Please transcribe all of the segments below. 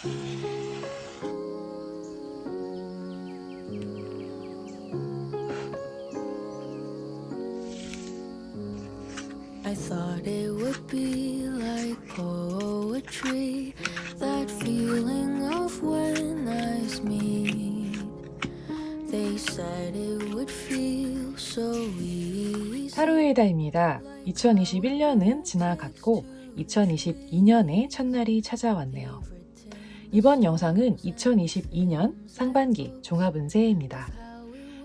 I thought it would be like poetry, that feeling of when eyes meet. They said it would feel so easy. 타로에이다입니다. 2021년은 지나갔고 2022년의 첫날이 찾아왔네요. 이번 영상은 2022년 상반기 종합운세입니다.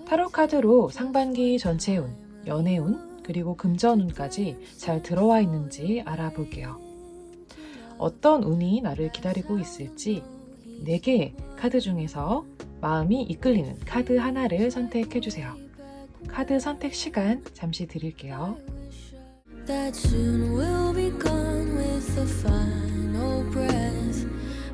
타로 카드로 상반기 전체 운, 연애운, 그리고 금전운까지 잘 들어와 있는지 알아볼게요. 어떤 운이 나를 기다리고 있을지 4개의 카드 중에서 마음이 이끌리는 카드 하나를 선택해주세요. 카드 선택 시간 잠시 드릴게요. That soon we'll be gone with the final breath,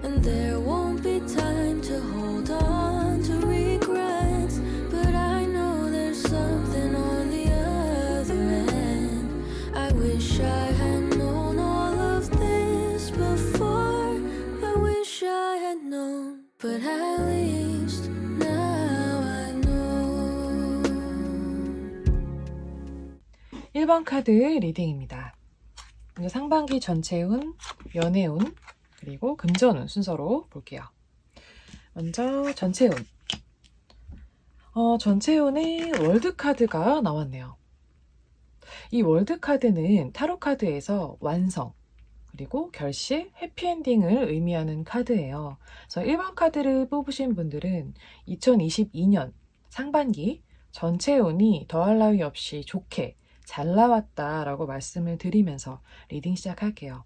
and there won't be time to hold on to regrets. But I know there's something on the other end. I wish I had known all of this before. I wish I had known, but at least now I know. 1번 카드 리딩입니다. 먼저 상반기 전체 운, 연애 운, 그리고 금전운 순서로 볼게요. 먼저 전체 운. 전체 운에 월드 카드가 나왔네요. 이 월드 카드는 타로 카드에서 완성, 그리고 결실, 해피엔딩을 의미하는 카드예요. 그래서 1번 카드를 뽑으신 분들은 2022년 상반기 전체 운이 더할 나위 없이 좋게 잘 나왔다라고 말씀을 드리면서 리딩 시작할게요.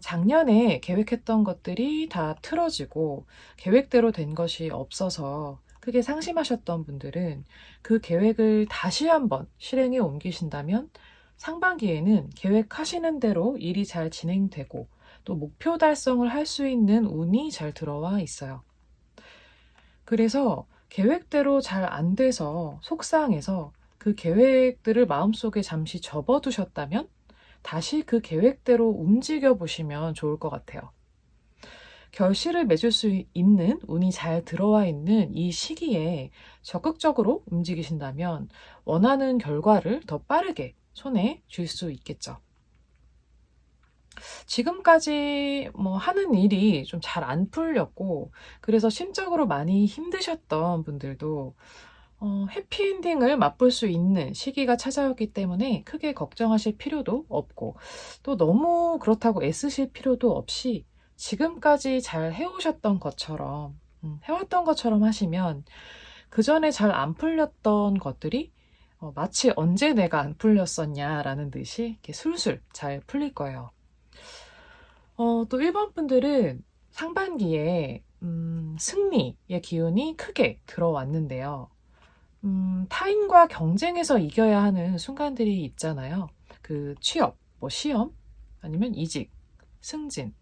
작년에 계획했던 것들이 다 틀어지고 계획대로 된 것이 없어서 크게 상심하셨던 분들은 그 계획을 다시 한번 실행에 옮기신다면 상반기에는 계획하시는 대로 일이 잘 진행되고 또 목표 달성을 할 수 있는 운이 잘 들어와 있어요. 그래서 계획대로 잘 안 돼서 속상해서 그 계획들을 마음속에 잠시 접어두셨다면 다시 그 계획대로 움직여 보시면 좋을 것 같아요. 결실을 맺을 수 있는 운이 잘 들어와 있는 이 시기에 적극적으로 움직이신다면 원하는 결과를 더 빠르게 손에 쥘 수 있겠죠. 지금까지 하는 일이 좀 잘 안 풀렸고 그래서 심적으로 많이 힘드셨던 분들도 해피엔딩을 맛볼 수 있는 시기가 찾아왔기 때문에 크게 걱정하실 필요도 없고 또 너무 그렇다고 애쓰실 필요도 없이 지금까지 잘 해오셨던 것처럼 해왔던 것처럼 하시면 그 전에 잘 안 풀렸던 것들이 마치 언제 내가 안 풀렸었냐라는 듯이 이렇게 술술 잘 풀릴 거예요. 또 1번 분들은 상반기에 승리의 기운이 크게 들어왔는데요. 타인과 경쟁해서 이겨야 하는 순간들이 있잖아요. 그 취업, 시험, 아니면 이직, 승진.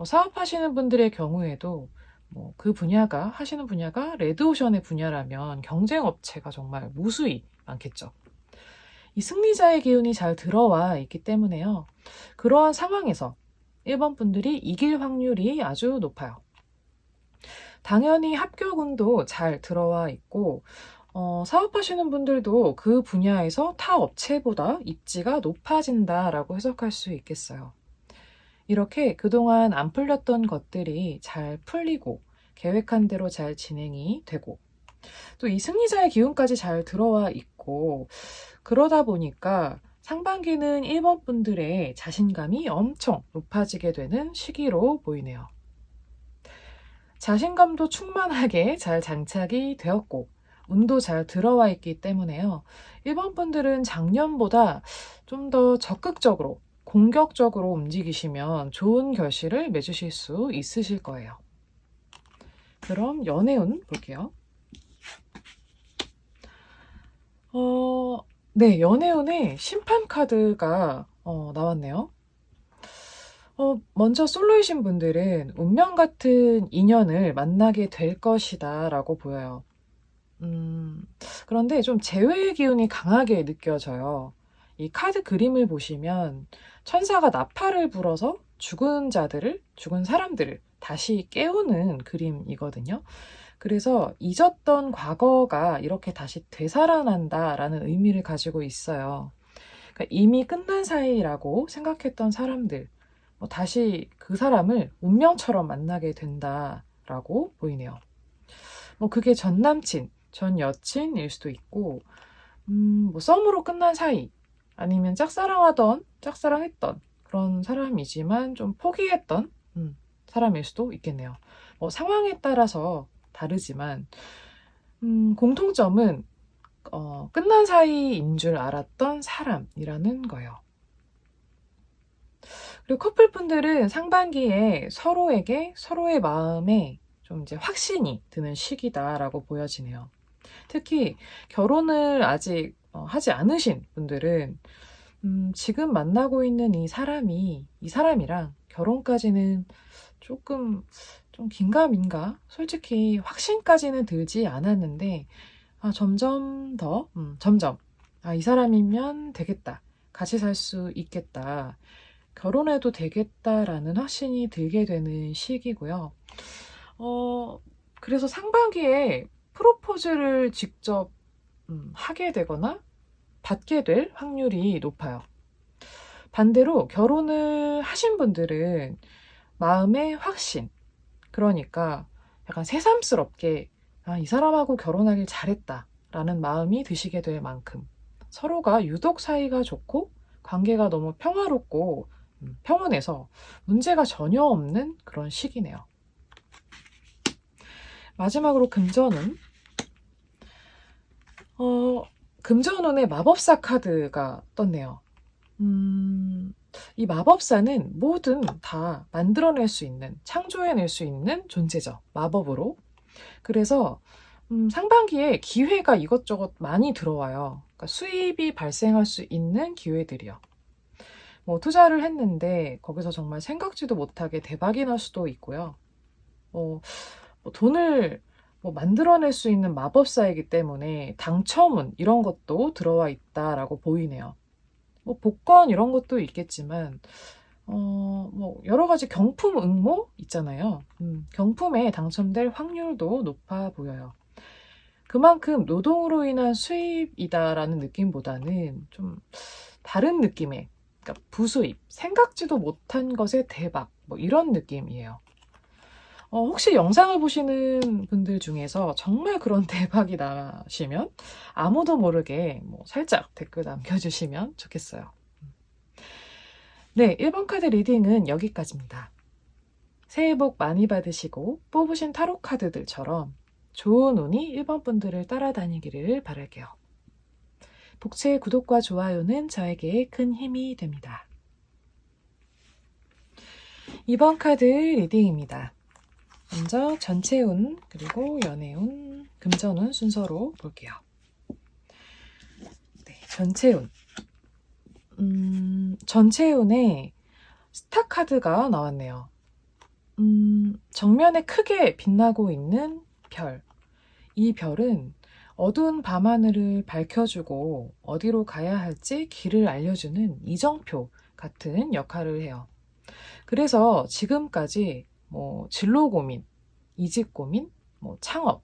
사업하시는 분들의 경우에도 그 분야가, 하시는 분야가 레드오션의 분야라면 경쟁 업체가 정말 무수히 많겠죠. 이 승리자의 기운이 잘 들어와 있기 때문에요. 그러한 상황에서 1번 분들이 이길 확률이 아주 높아요. 당연히 합격운도 잘 들어와 있고 사업하시는 분들도 그 분야에서 타 업체보다 입지가 높아진다라고 해석할 수 있겠어요. 이렇게 그동안 안 풀렸던 것들이 잘 풀리고 계획한 대로 잘 진행이 되고 또 이 승리자의 기운까지 잘 들어와 있고 그러다 보니까 상반기는 1번 분들의 자신감이 엄청 높아지게 되는 시기로 보이네요. 자신감도 충만하게 잘 장착이 되었고 운도 잘 들어와 있기 때문에요. 1번 분들은 작년보다 좀 더 적극적으로, 공격적으로 움직이시면 좋은 결실을 맺으실 수 있으실 거예요. 그럼 연애운 볼게요. 네, 연애운에 심판 카드가 나왔네요. 먼저 솔로이신 분들은 운명 같은 인연을 만나게 될 것이다 라고 보여요. 그런데 좀 재회의 기운이 강하게 느껴져요. 이 카드 그림을 보시면 천사가 나팔을 불어서 죽은 사람들을 다시 깨우는 그림이거든요. 그래서 잊었던 과거가 이렇게 다시 되살아난다라는 의미를 가지고 있어요. 그러니까 이미 끝난 사이라고 생각했던 사람들, 다시 그 사람을 운명처럼 만나게 된다라고 보이네요. 그게 전 남친, 전 여친일 수도 있고, 썸으로 끝난 사이, 아니면 짝사랑했던 그런 사람이지만 좀 포기했던 사람일 수도 있겠네요. 상황에 따라서 다르지만, 공통점은 끝난 사이인 줄 알았던 사람이라는 거예요. 그리고 커플분들은 상반기에 서로에게 서로의 마음에 좀 이제 확신이 드는 시기다라고 보여지네요. 특히 결혼을 아직 하지 않으신 분들은 지금 만나고 있는 이 사람이랑 결혼까지는 조금 좀 긴가민가? 솔직히 확신까지는 들지 않았는데 점점 이 사람이면 되겠다. 같이 살 수 있겠다. 결혼해도 되겠다라는 확신이 들게 되는 시기고요. 그래서 상반기에 프로포즈를 직접 하게 되거나 받게 될 확률이 높아요. 반대로 결혼을 하신 분들은 마음의 확신, 그러니까 약간 새삼스럽게 이 사람하고 결혼하길 잘했다라는 마음이 드시게 될 만큼 서로가 유독 사이가 좋고 관계가 너무 평화롭고 평온해서 문제가 전혀 없는 그런 시기네요. 마지막으로 금전운. 금전운의 마법사 카드가 떴네요. 이 마법사는 뭐든 다 만들어낼 수 있는, 창조해낼 수 있는 존재죠. 마법으로. 그래서 상반기에 기회가 이것저것 많이 들어와요. 그러니까 수입이 발생할 수 있는 기회들이요. 투자를 했는데 거기서 정말 생각지도 못하게 대박이 날 수도 있고요. 돈을 만들어낼 수 있는 마법사이기 때문에 당첨운 이런 것도 들어와 있다라고 보이네요. 복권 이런 것도 있겠지만 여러 가지 경품 응모 있잖아요. 경품에 당첨될 확률도 높아 보여요. 그만큼 노동으로 인한 수입이다라는 느낌보다는 좀 다른 느낌의, 그러니까 부수입, 생각지도 못한 것의 대박, 이런 느낌이에요. 혹시 영상을 보시는 분들 중에서 정말 그런 대박이 나시면 아무도 모르게 살짝 댓글 남겨주시면 좋겠어요. 네, 1번 카드 리딩은 여기까지입니다. 새해 복 많이 받으시고 뽑으신 타로 카드들처럼 좋은 운이 1번 분들을 따라다니기를 바랄게요. 복채 구독과 좋아요는 저에게 큰 힘이 됩니다. 2번 카드 리딩입니다. 먼저 전체운, 그리고 연애운, 금전운 순서로 볼게요. 네, 전체운. 전체운에 스타 카드가 나왔네요. 정면에 크게 빛나고 있는 별. 이 별은 어두운 밤하늘을 밝혀주고 어디로 가야 할지 길을 알려주는 이정표 같은 역할을 해요. 그래서 지금까지 진로 고민, 이직 고민, 창업,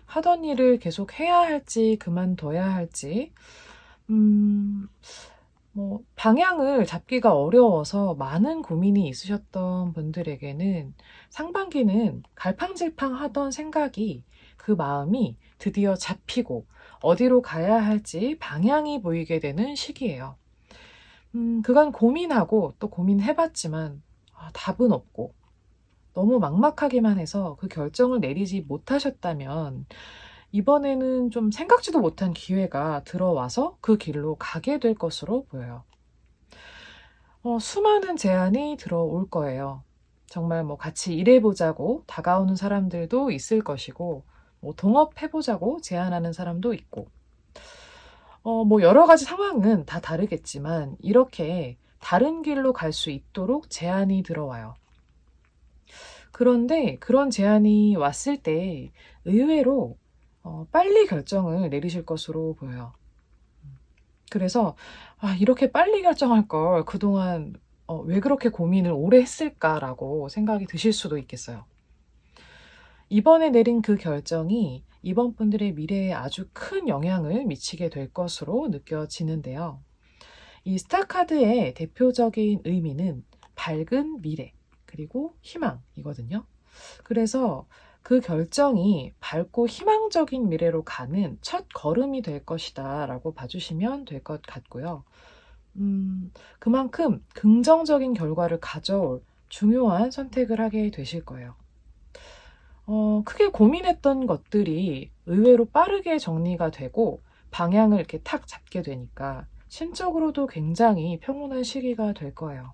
하던 일을 계속 해야 할지 그만둬야 할지 방향을 잡기가 어려워서 많은 고민이 있으셨던 분들에게는 상반기는 갈팡질팡하던 생각이, 그 마음이 드디어 잡히고 어디로 가야 할지 방향이 보이게 되는 시기예요. 그간 고민하고 또 고민해봤지만 답은 없고 너무 막막하기만 해서 그 결정을 내리지 못하셨다면 이번에는 좀 생각지도 못한 기회가 들어와서 그 길로 가게 될 것으로 보여요. 수많은 제안이 들어올 거예요. 정말 같이 일해보자고 다가오는 사람들도 있을 것이고, 동업해보자고 제안하는 사람도 있고, 여러 가지 상황은 다 다르겠지만 이렇게 다른 길로 갈 수 있도록 제안이 들어와요. 그런데 그런 제안이 왔을 때 의외로 빨리 결정을 내리실 것으로 보여요. 그래서 이렇게 빨리 결정할 걸 그동안 왜 그렇게 고민을 오래 했을까라고 생각이 드실 수도 있겠어요. 이번에 내린 그 결정이 이번 분들의 미래에 아주 큰 영향을 미치게 될 것으로 느껴지는데요. 이 스타카드의 대표적인 의미는 밝은 미래, 그리고 희망이거든요. 그래서 그 결정이 밝고 희망적인 미래로 가는 첫 걸음이 될 것이다 라고 봐주시면 될 것 같고요. 그만큼 긍정적인 결과를 가져올 중요한 선택을 하게 되실 거예요. 크게 고민했던 것들이 의외로 빠르게 정리가 되고 방향을 이렇게 탁 잡게 되니까 심적으로도 굉장히 평온한 시기가 될 거예요.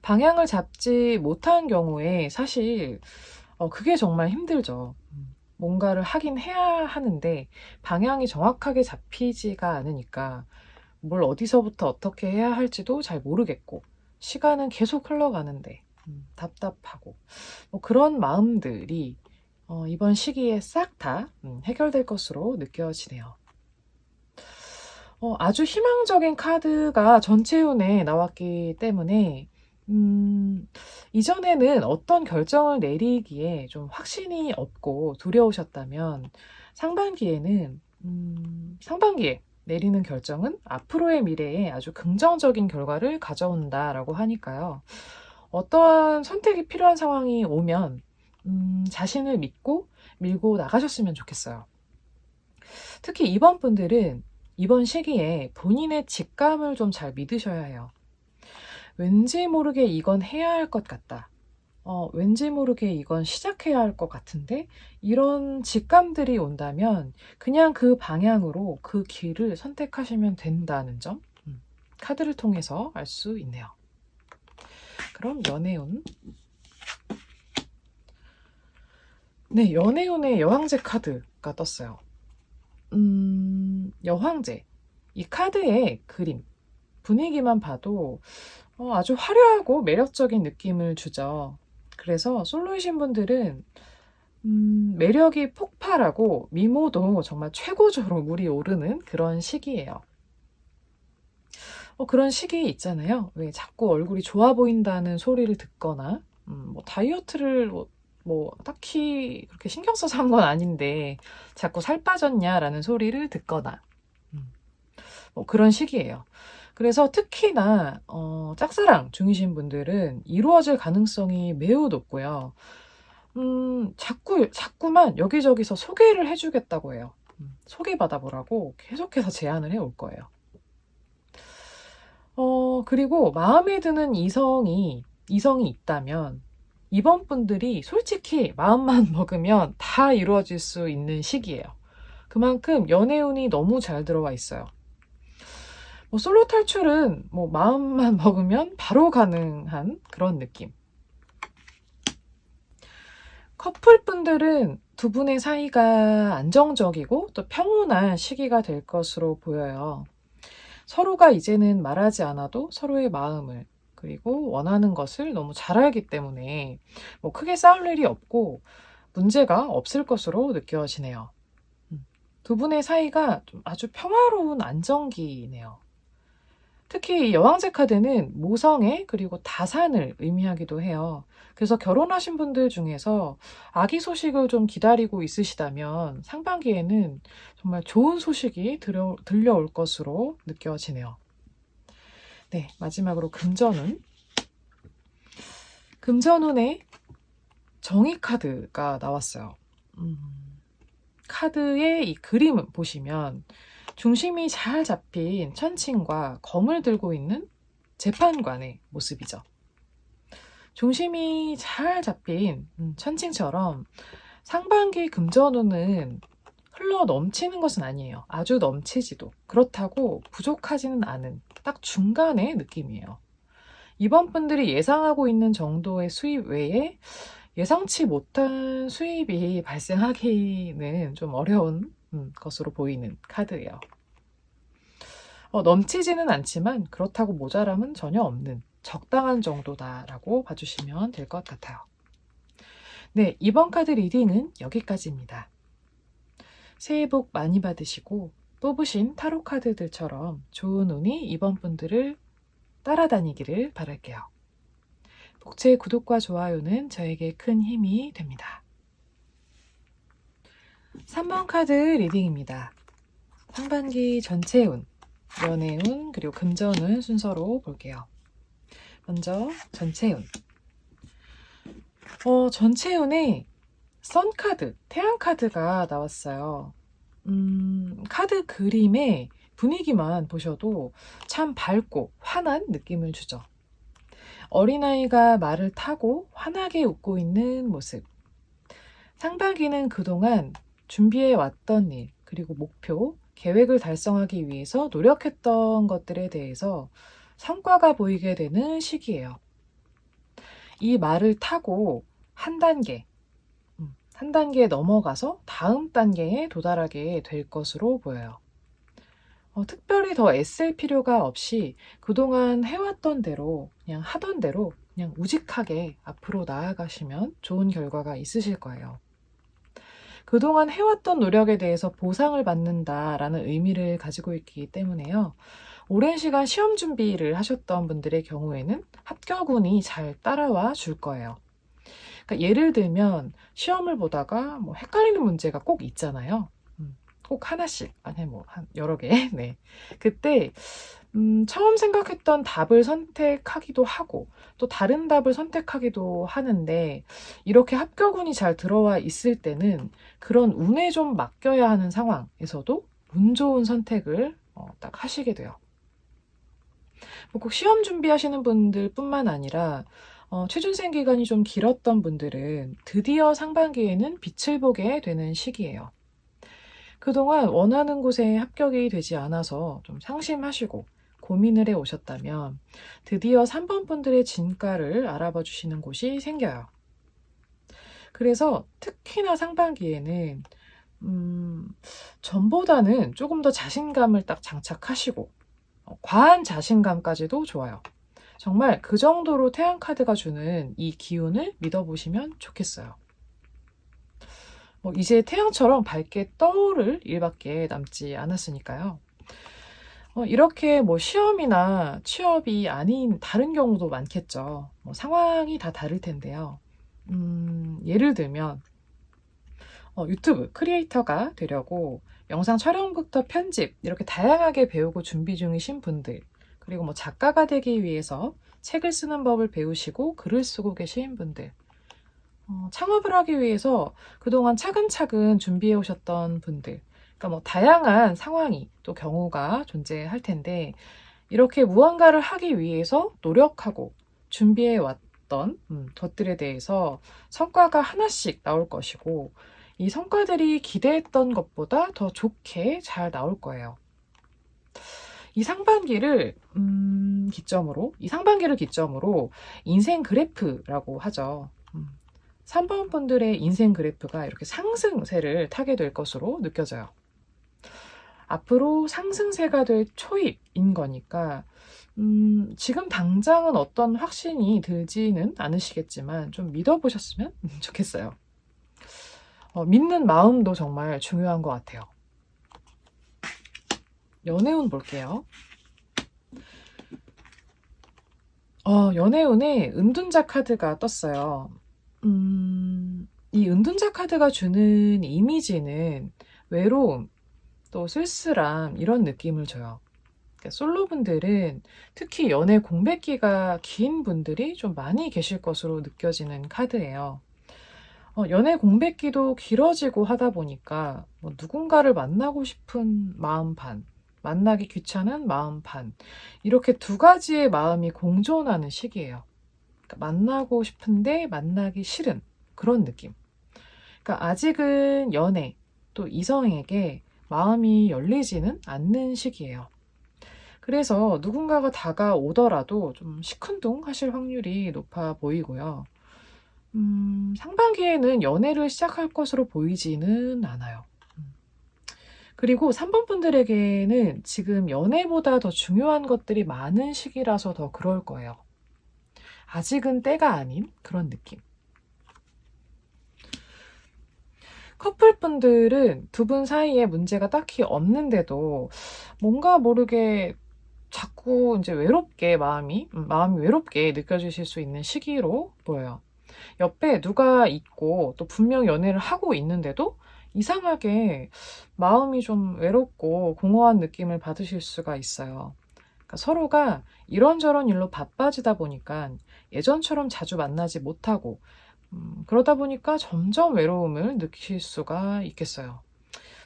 방향을 잡지 못한 경우에 사실 그게 정말 힘들죠. 뭔가를 하긴 해야 하는데 방향이 정확하게 잡히지가 않으니까 뭘 어디서부터 어떻게 해야 할지도 잘 모르겠고 시간은 계속 흘러가는데 답답하고 그런 마음들이 이번 시기에 싹 다 해결될 것으로 느껴지네요. 아주 희망적인 카드가 전체운에 나왔기 때문에 이전에는 어떤 결정을 내리기에 좀 확신이 없고 두려우셨다면 상반기에 내리는 결정은 앞으로의 미래에 아주 긍정적인 결과를 가져온다라고 하니까요. 어떠한 선택이 필요한 상황이 오면 자신을 믿고 밀고 나가셨으면 좋겠어요. 특히 이번 분들은 이번 시기에 본인의 직감을 좀 잘 믿으셔야 해요. 왠지 모르게 이건 해야 할 것 같다. 왠지 모르게 이건 시작해야 할 것 같은데 이런 직감들이 온다면 그냥 그 방향으로 그 길을 선택하시면 된다는 점 카드를 통해서 알 수 있네요. 그럼 연애운. 네, 연애운의 여황제 카드가 떴어요. 여황제. 이 카드의 그림, 분위기만 봐도 아주 화려하고 매력적인 느낌을 주죠. 그래서 솔로이신 분들은 매력이 폭발하고 미모도 정말 최고조로 물이 오르는 그런 시기예요. 그런 시기 있잖아요. 왜 자꾸 얼굴이 좋아 보인다는 소리를 듣거나 다이어트를 딱히 그렇게 신경 써서 한 건 아닌데 자꾸 살 빠졌냐라는 소리를 듣거나 그런 시기예요. 그래서 특히나 짝사랑 중이신 분들은 이루어질 가능성이 매우 높고요. 자꾸만 여기저기서 소개를 해주겠다고 해요. 소개받아보라고 계속해서 제안을 해올 거예요. 그리고 마음에 드는 이성이 있다면 이번 분들이 솔직히 마음만 먹으면 다 이루어질 수 있는 시기예요. 그만큼 연애운이 너무 잘 들어와 있어요. 솔로 탈출은 마음만 먹으면 바로 가능한 그런 느낌. 커플분들은 두 분의 사이가 안정적이고 또 평온한 시기가 될 것으로 보여요. 서로가 이제는 말하지 않아도 서로의 마음을 그리고 원하는 것을 너무 잘 알기 때문에 크게 싸울 일이 없고 문제가 없을 것으로 느껴지네요. 두 분의 사이가 좀 아주 평화로운 안정기네요. 특히 여왕제 카드는 모성애 그리고 다산을 의미하기도 해요. 그래서 결혼하신 분들 중에서 아기 소식을 좀 기다리고 있으시다면 상반기에는 정말 좋은 소식이 들려올 것으로 느껴지네요. 네, 마지막으로 금전운. 금전운의 정의 카드가 나왔어요. 카드의 이 그림을 보시면 중심이 잘 잡힌 천칭과 검을 들고 있는 재판관의 모습이죠. 중심이 잘 잡힌 천칭처럼 상반기 금전운은 흘러 넘치는 것은 아니에요. 아주 넘치지도 그렇다고 부족하지는 않은 딱 중간의 느낌이에요. 이번 분들이 예상하고 있는 정도의 수입 외에 예상치 못한 수입이 발생하기는 좀 어려운 것으로 보이는 카드예요. 넘치지는 않지만 그렇다고 모자람은 전혀 없는 적당한 정도다라고 봐주시면 될 것 같아요. 네, 이번 카드 리딩은 여기까지입니다. 새해 복 많이 받으시고 뽑으신 타로 카드들처럼 좋은 운이 이번 분들을 따라다니기를 바랄게요. 복채 구독과 좋아요는 저에게 큰 힘이 됩니다. 3번 카드 리딩입니다. 상반기 전체 운, 연애운, 그리고 금전운 순서로 볼게요. 먼저 전체 운. 전체 운에 선 카드, 태양 카드가 나왔어요. 카드 그림의 분위기만 보셔도 참 밝고 환한 느낌을 주죠. 어린아이가 말을 타고 환하게 웃고 있는 모습. 상반기는 그동안 준비해 왔던 일, 그리고 목표, 계획을 달성하기 위해서 노력했던 것들에 대해서 성과가 보이게 되는 시기예요. 이 말을 타고 한 단계 넘어가서 다음 단계에 도달하게 될 것으로 보여요. 특별히 더 애쓸 필요가 없이 그동안 해왔던 대로, 그냥 하던 대로 그냥 우직하게 앞으로 나아가시면 좋은 결과가 있으실 거예요. 그동안 해왔던 노력에 대해서 보상을 받는다라는 의미를 가지고 있기 때문에요. 오랜 시간 시험 준비를 하셨던 분들의 경우에는 합격운이 잘 따라와 줄 거예요. 그러니까 예를 들면 시험을 보다가 헷갈리는 문제가 꼭 있잖아요. 꼭 하나씩, 아니 여러 개. 네. 그때 처음 생각했던 답을 선택하기도 하고 또 다른 답을 선택하기도 하는데, 이렇게 합격운이 잘 들어와 있을 때는 그런 운에 좀 맡겨야 하는 상황에서도 운 좋은 선택을 딱 하시게 돼요. 꼭 시험 준비하시는 분들 뿐만 아니라 취준생 기간이 좀 길었던 분들은 드디어 상반기에는 빛을 보게 되는 시기예요. 그동안 원하는 곳에 합격이 되지 않아서 좀 상심하시고 고민을 해 오셨다면 드디어 3번 분들의 진가를 알아봐 주시는 곳이 생겨요. 그래서 특히나 상반기에는 전보다는 조금 더 자신감을 딱 장착하시고 과한 자신감까지도 좋아요. 정말 그 정도로 태양 카드가 주는 이 기운을 믿어보시면 좋겠어요. 이제 태양처럼 밝게 떠오를 일밖에 남지 않았으니까요. 이렇게 시험이나 취업이 아닌 다른 경우도 많겠죠. 상황이 다 다를 텐데요. 예를 들면 유튜브 크리에이터가 되려고 영상 촬영부터 편집 이렇게 다양하게 배우고 준비 중이신 분들, 그리고 작가가 되기 위해서 책을 쓰는 법을 배우시고 글을 쓰고 계신 분들, 창업을 하기 위해서 그동안 차근차근 준비해 오셨던 분들, 그러니까 다양한 상황이 또 경우가 존재할 텐데, 이렇게 무언가를 하기 위해서 노력하고 준비해 왔던 것들에 대해서 성과가 하나씩 나올 것이고, 이 성과들이 기대했던 것보다 더 좋게 잘 나올 거예요. 이 상반기를 기점으로 인생 그래프라고 하죠. 3번 분들의 인생 그래프가 이렇게 상승세를 타게 될 것으로 느껴져요. 앞으로 상승세가 될 초입인 거니까 지금 당장은 어떤 확신이 들지는 않으시겠지만 좀 믿어보셨으면 좋겠어요. 믿는 마음도 정말 중요한 것 같아요. 연애운 볼게요. 연애운에 은둔자 카드가 떴어요. 이 은둔자 카드가 주는 이미지는 외로움, 또 쓸쓸함 이런 느낌을 줘요. 그러니까 솔로분들은 특히 연애 공백기가 긴 분들이 좀 많이 계실 것으로 느껴지는 카드예요. 연애 공백기도 길어지고 하다 보니까 누군가를 만나고 싶은 마음 반, 만나기 귀찮은 마음 반, 이렇게 두 가지의 마음이 공존하는 시기예요. 그러니까 만나고 싶은데 만나기 싫은 그런 느낌. 그러니까 아직은 연애, 또 이성에게 마음이 열리지는 않는 시기예요. 그래서 누군가가 다가오더라도 좀 시큰둥 하실 확률이 높아 보이고요. 상반기에는 연애를 시작할 것으로 보이지는 않아요. 그리고 3번 분들에게는 지금 연애보다 더 중요한 것들이 많은 시기라서 더 그럴 거예요. 아직은 때가 아닌 그런 느낌. 커플분들은 두 분 사이에 문제가 딱히 없는데도 뭔가 모르게 자꾸 이제 외롭게 마음이 외롭게 느껴지실 수 있는 시기로 보여요. 옆에 누가 있고 또 분명 연애를 하고 있는데도 이상하게 마음이 좀 외롭고 공허한 느낌을 받으실 수가 있어요. 그러니까 서로가 이런저런 일로 바빠지다 보니까 예전처럼 자주 만나지 못하고 그러다 보니까 점점 외로움을 느끼실 수가 있겠어요.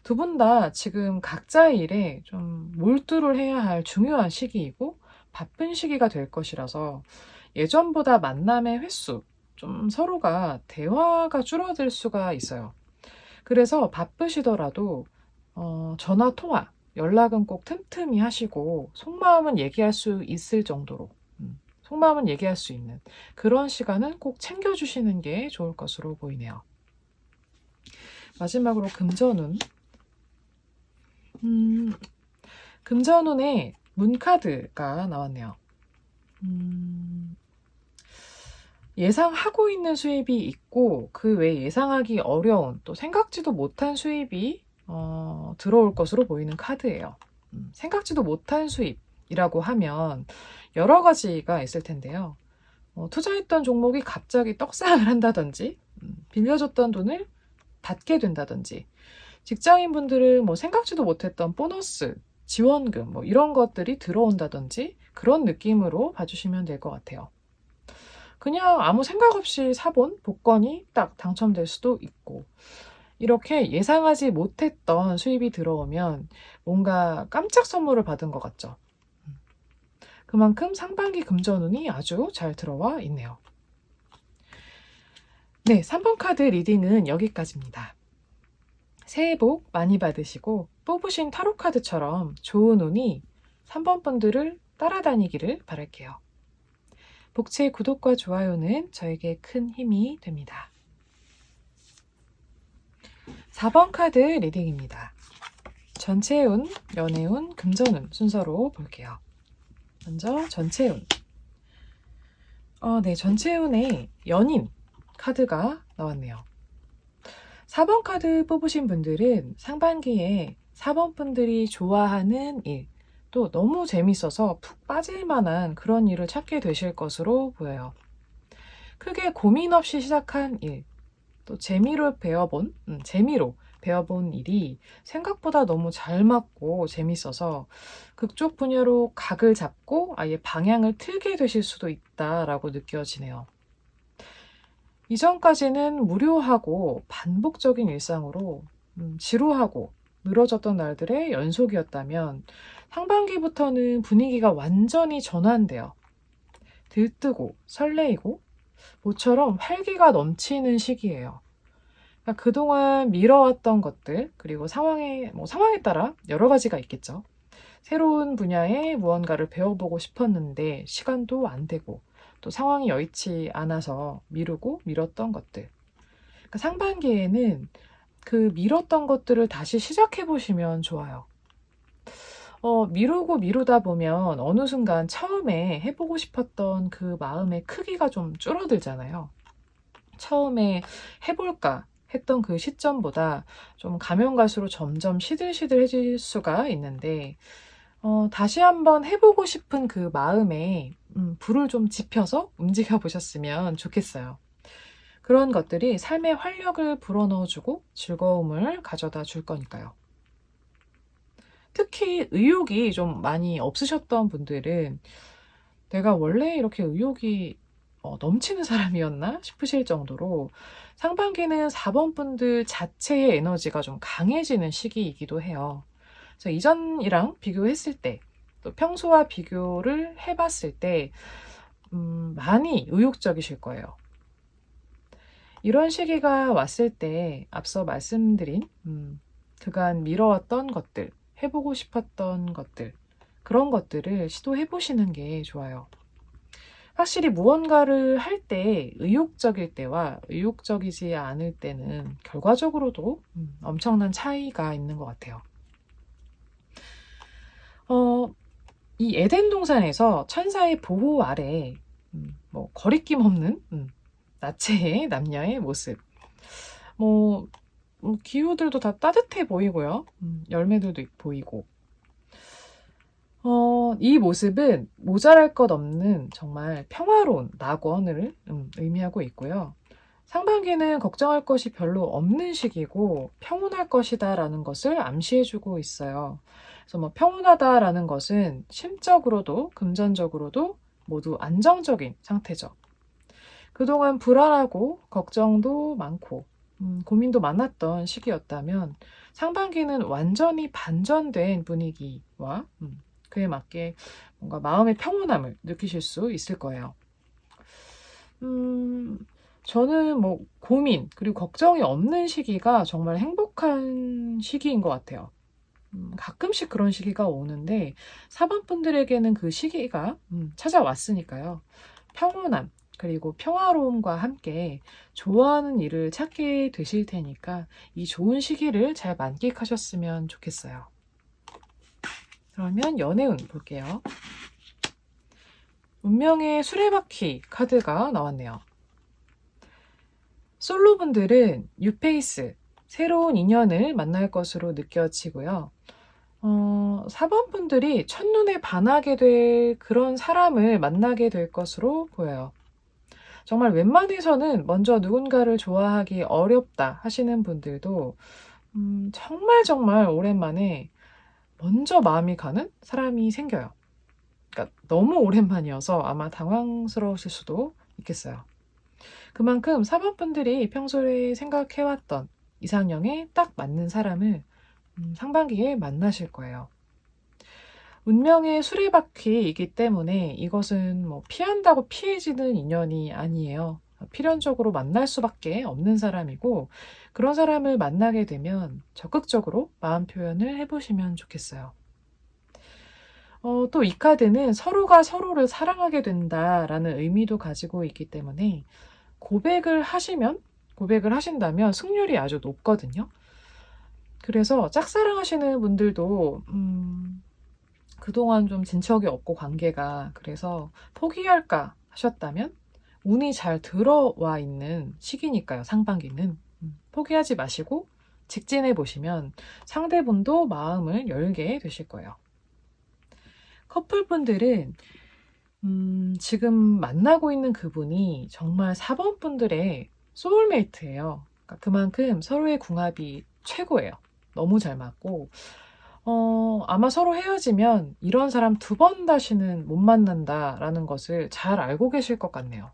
두 분 다 지금 각자의 일에 좀 몰두를 해야 할 중요한 시기이고 바쁜 시기가 될 것이라서 예전보다 만남의 횟수, 좀 서로가 대화가 줄어들 수가 있어요. 그래서 바쁘시더라도 전화 통화, 연락은 꼭 틈틈이 하시고 속마음은 얘기할 수 있을 정도로 속마음은 얘기할 수 있는 그런 시간은 꼭 챙겨주시는 게 좋을 것으로 보이네요. 마지막으로 금전운. 금전운에 문카드가 나왔네요. 예상하고 있는 수입이 있고 그 외에 예상하기 어려운 또 생각지도 못한 수입이 들어올 것으로 보이는 카드예요. 생각지도 못한 수입이라고 하면 여러 가지가 있을 텐데요. 투자했던 종목이 갑자기 떡상을 한다든지 빌려줬던 돈을 받게 된다든지 직장인분들은 뭐 생각지도 못했던 보너스, 지원금 뭐 이런 것들이 들어온다든지 그런 느낌으로 봐주시면 될 것 같아요. 그냥 아무 생각 없이 사본 복권이 딱 당첨될 수도 있고 이렇게 예상하지 못했던 수입이 들어오면 뭔가 깜짝 선물을 받은 것 같죠. 그만큼 상반기 금전운이 아주 잘 들어와 있네요. 네, 3번 카드 리딩은 여기까지입니다. 새해 복 많이 받으시고 뽑으신 타로 카드처럼 좋은 운이 3번 분들을 따라다니기를 바랄게요. 복채 구독과 좋아요는 저에게 큰 힘이 됩니다. 4번 카드 리딩입니다. 전체 운, 연애운, 금전운 순서로 볼게요. 먼저 전체 운. 네, 전체 운에 연인 카드가 나왔네요. 4번 카드 뽑으신 분들은 상반기에 4번 분들이 좋아하는 일, 또 너무 재밌어서 푹 빠질 만한 그런 일을 찾게 되실 것으로 보여요. 크게 고민 없이 시작한 일, 또 재미로 배워본 일이 생각보다 너무 잘 맞고 재밌어서 그쪽 분야로 각을 잡고 아예 방향을 틀게 되실 수도 있다라고 느껴지네요. 이전까지는 무료하고 반복적인 일상으로 지루하고 늘어졌던 날들의 연속이었다면 상반기부터는 분위기가 완전히 전환돼요. 들뜨고 설레이고 모처럼 활기가 넘치는 시기예요. 그러니까 그동안 미뤄왔던 것들 그리고 상황에 따라 여러 가지가 있겠죠. 새로운 분야의 무언가를 배워보고 싶었는데 시간도 안 되고 또 상황이 여의치 않아서 미뤘던 것들. 그러니까 상반기에는 그 미뤘던 것들을 다시 시작해 보시면 좋아요. 미루다 보면 어느 순간 처음에 해보고 싶었던 그 마음의 크기가 좀 줄어들잖아요. 처음에 해볼까 했던 그 시점보다 좀 가면 갈수록 점점 시들시들해질 수가 있는데 다시 한번 해보고 싶은 그 마음에 불을 좀 지펴서 움직여 보셨으면 좋겠어요. 그런 것들이 삶의 활력을 불어넣어주고 즐거움을 가져다 줄 거니까요. 특히 의욕이 좀 많이 없으셨던 분들은 내가 원래 이렇게 의욕이 넘치는 사람이었나 싶으실 정도로 상반기는 4번 분들 자체의 에너지가 좀 강해지는 시기이기도 해요. 그래서 이전이랑 비교했을 때, 또 평소와 비교를 해봤을 때 많이 의욕적이실 거예요. 이런 시기가 왔을 때 앞서 말씀드린 그간 미뤄왔던 것들, 해보고 싶었던 것들, 그런 것들을 시도해보시는 게 좋아요. 확실히 무언가를 할 때 의욕적일 때와 의욕적이지 않을 때는 결과적으로도 엄청난 차이가 있는 것 같아요. 이 에덴 동산에서 천사의 보호 아래 거리낌 없는 나체의 남녀의 모습. 기후들도 다 따뜻해 보이고요. 열매들도 보이고. 이 모습은 모자랄 것 없는 정말 평화로운 낙원을 의미하고 있고요. 상반기는 걱정할 것이 별로 없는 시기고 평온할 것이다라는 것을 암시해주고 있어요. 그래서 뭐 평온하다라는 것은 심적으로도 금전적으로도 모두 안정적인 상태죠. 그동안 불안하고 걱정도 많고 고민도 많았던 시기였다면 상반기는 완전히 반전된 분위기와 그에 맞게 뭔가 마음의 평온함을 느끼실 수 있을 거예요. 저는 뭐 고민 그리고 걱정이 없는 시기가 정말 행복한 시기인 것 같아요. 가끔씩 그런 시기가 오는데 사번분들에게는 그 시기가 찾아왔으니까요. 평온함 그리고 평화로움과 함께 좋아하는 일을 찾게 되실 테니까 이 좋은 시기를 잘 만끽하셨으면 좋겠어요. 그러면 연애운 볼게요. 운명의 수레바퀴 카드가 나왔네요. 솔로분들은 뉴페이스, 새로운 인연을 만날 것으로 느껴지고요. 4번 분들이 첫눈에 반하게 될 그런 사람을 만나게 될 것으로 보여요. 정말 웬만해서는 먼저 누군가를 좋아하기 어렵다 하시는 분들도 정말 오랜만에 먼저 마음이 가는 사람이 생겨요. 그러니까 너무 오랜만이어서 아마 당황스러우실 수도 있겠어요. 그만큼 4번 분들이 평소에 생각해왔던 이상형에 딱 맞는 사람을 상반기에 만나실 거예요. 운명의 수레바퀴이기 때문에 이것은 뭐 피한다고 피해지는 인연이 아니에요. 필연적으로 만날 수밖에 없는 사람이고 그런 사람을 만나게 되면 적극적으로 마음 표현을 해보시면 좋겠어요. 또 이 카드는 서로가 서로를 사랑하게 된다라는 의미도 가지고 있기 때문에 고백을 하신다면 승률이 아주 높거든요. 그래서 짝사랑하시는 분들도 그동안 좀 진척이 없고 관계가 그래서 포기할까 하셨다면 운이 잘 들어와 있는 시기니까요. 상반기는 포기하지 마시고 직진해 보시면 상대분도 마음을 열게 되실 거예요. 커플분들은 지금 만나고 있는 그분이 정말 4번 분들의 소울메이트예요. 그러니까 그만큼 서로의 궁합이 최고예요. 너무 잘 맞고 아마 서로 헤어지면 이런 사람 2번 다시는 못 만난다라는 것을 잘 알고 계실 것 같네요.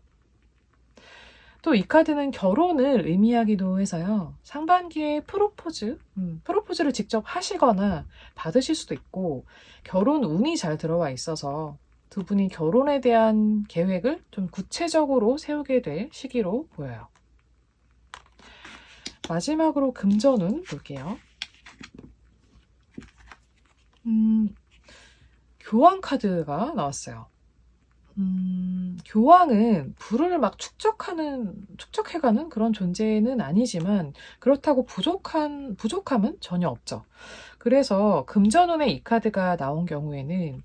또 이 카드는 결혼을 의미하기도 해서요. 상반기에 프로포즈를 직접 하시거나 받으실 수도 있고 결혼 운이 잘 들어와 있어서 두 분이 결혼에 대한 계획을 좀 구체적으로 세우게 될 시기로 보여요. 마지막으로 금전운 볼게요. 교황 카드가 나왔어요. 교황은 불을 막 축적해가는 그런 존재는 아니지만 그렇다고 부족함은 전혀 없죠. 그래서 금전운의 이 카드가 나온 경우에는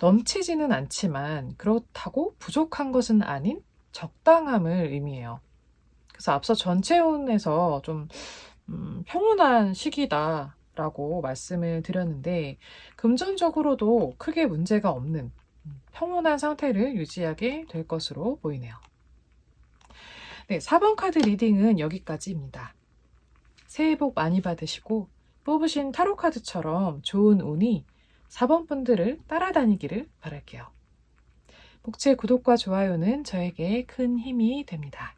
넘치지는 않지만 그렇다고 부족한 것은 아닌 적당함을 의미해요. 그래서 앞서 전체운에서 좀 평온한 시기다라고 말씀을 드렸는데 금전적으로도 크게 문제가 없는 평온한 상태를 유지하게 될 것으로 보이네요. 네, 4번 카드 리딩은 여기까지입니다. 새해 복 많이 받으시고 뽑으신 타로 카드처럼 좋은 운이 4번 분들을 따라다니기를 바랄게요. 복채 구독과 좋아요는 저에게 큰 힘이 됩니다.